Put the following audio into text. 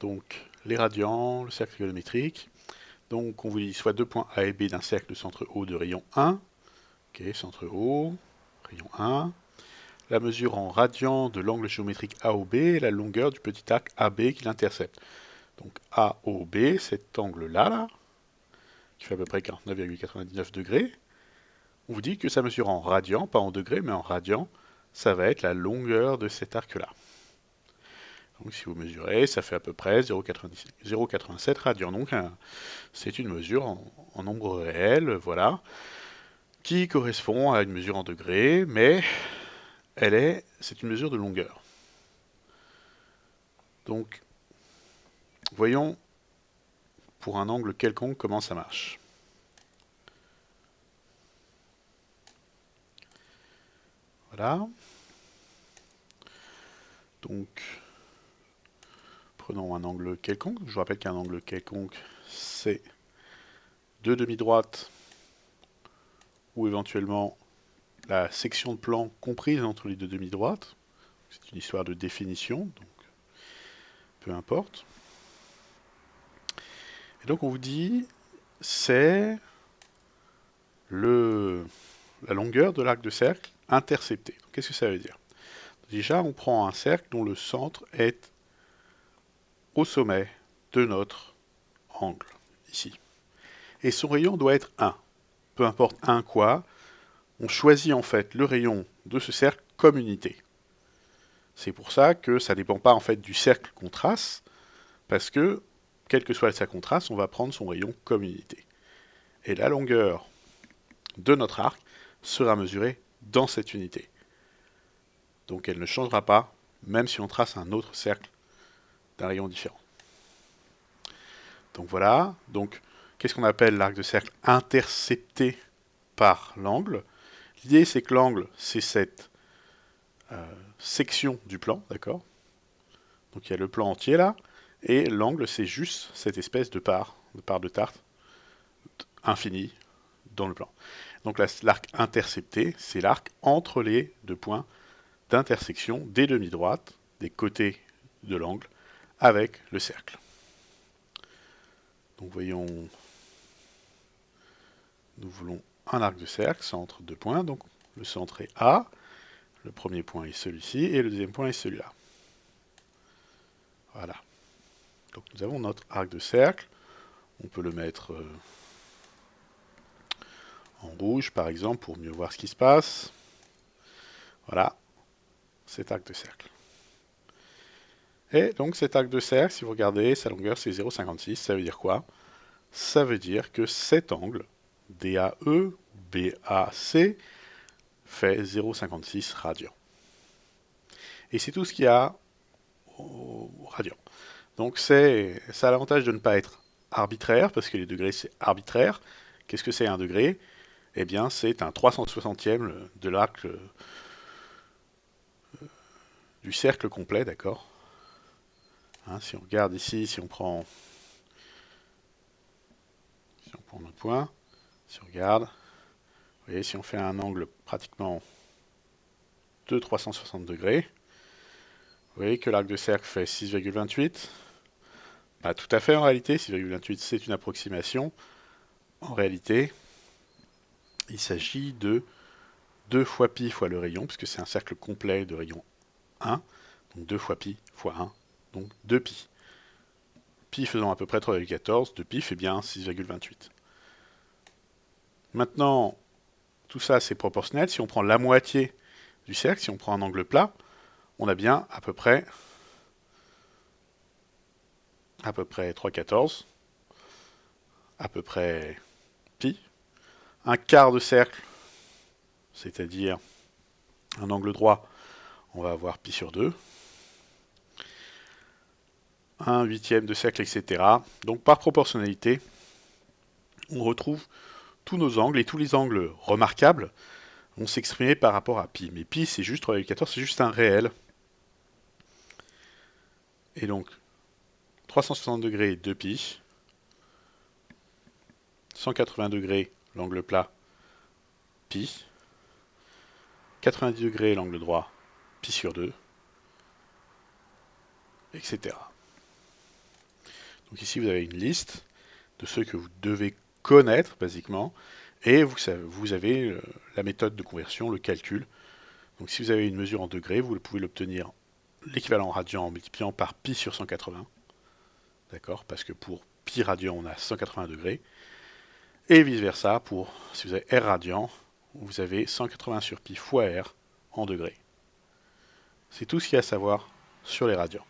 Donc les radians, le cercle trigonométrique. Donc on vous dit soit deux points A et B d'un cercle de centre O de rayon 1. Ok, centre O, rayon 1. La mesure en radians de l'angle géométrique AOB et la longueur du petit arc AB qui l'intercepte. Donc AOB, cet angle-là, là, qui fait à peu près 49,99 degrés, on vous dit que ça mesure en radians, pas en degrés, mais en radians, ça va être la longueur de cet arc-là. Donc si vous mesurez, ça fait à peu près 0,87 radians. Donc c'est une mesure en nombre réel, voilà, qui correspond à une mesure en degrés, mais c'est une mesure de longueur. Donc, voyons pour un angle quelconque comment ça marche. Voilà. Donc, prenons un angle quelconque. Je vous rappelle qu'un angle quelconque, c'est deux demi-droites ou éventuellement la section de plan comprise entre les deux demi-droites. C'est une histoire de définition, donc peu importe. Et donc on vous dit, c'est la longueur de l'arc de cercle intercepté. Qu'est-ce que ça veut dire? Déjà, on prend un cercle dont le centre est au sommet de notre angle, ici. Et son rayon doit être 1. Peu importe 1 quoi, on choisit en fait le rayon de ce cercle comme unité. C'est pour ça que ça ne dépend pas en fait du cercle qu'on trace, parce que, quelle que soit sa contraste, on va prendre son rayon comme unité. Et la longueur de notre arc sera mesurée dans cette unité. Donc elle ne changera pas, même si on trace un autre cercle d'un rayon différent. Donc voilà, donc qu'est-ce qu'on appelle l'arc de cercle intercepté par l'angle? L'idée c'est que l'angle, c'est cette section du plan, d'accord? Donc il y a le plan entier là, et l'angle c'est juste cette espèce de part de tarte infinie dans le plan. Donc l'arc intercepté, c'est l'arc entre les deux points d'intersection des demi-droites, des côtés de l'angle, avec le cercle. Donc voyons, nous voulons un arc de cercle, centre deux points, donc le centre est A, le premier point est celui-ci, et le deuxième point est celui-là. Voilà. Donc nous avons notre arc de cercle, on peut le mettre en rouge par exemple pour mieux voir ce qui se passe. Voilà, cet arc de cercle. Et donc cet arc de cercle, si vous regardez, sa longueur c'est 0,56, ça veut dire quoi? Ça veut dire que cet angle, DAE, BAC, fait 0,56 radians. Et c'est tout ce qu'il y a au radian. Donc ça a l'avantage de ne pas être arbitraire, parce que les degrés c'est arbitraire. Qu'est-ce que c'est un degré? Eh bien c'est un 360e de l'arc du cercle complet, d'accord? Hein, si on regarde ici, si on prend notre point, si on regarde, vous voyez, si on fait un angle pratiquement de 360 degrés, vous voyez que l'arc de cercle fait 6,28. Pas tout à fait en réalité, 6,28 c'est une approximation. En réalité, il s'agit de 2 fois pi fois le rayon, puisque c'est un cercle complet de rayon 1, donc 2 fois pi fois 1, donc 2 pi. Pi faisant à peu près 3,14, 2 pi fait bien 6,28. Maintenant, tout ça c'est proportionnel. Si on prend la moitié du cercle, si on prend un angle plat, on a bien à peu près 3,14, à peu près pi. Un quart de cercle, c'est-à-dire un angle droit, on va avoir pi sur 2. Un huitième de cercle, etc. Donc par proportionnalité, on retrouve tous nos angles, et tous les angles remarquables vont s'exprimer par rapport à pi. Mais pi, c'est juste 3,14, c'est juste un réel. Et donc, 360 degrés, 2 pi. 180 degrés, l'angle plat, pi. 90 degrés, l'angle droit, pi sur 2, etc. Donc ici, vous avez une liste de ceux que vous devez connaître, basiquement, et vous avez la méthode de conversion, le calcul. Donc si vous avez une mesure en degrés, vous pouvez l'obtenir l'équivalent en radian en multipliant par pi sur 180. D'accord? Parce que pour pi radian, on a 180 degrés. Et vice-versa, si vous avez R radian, vous avez 180 sur pi fois R en degrés. C'est tout ce qu'il y a à savoir sur les radians.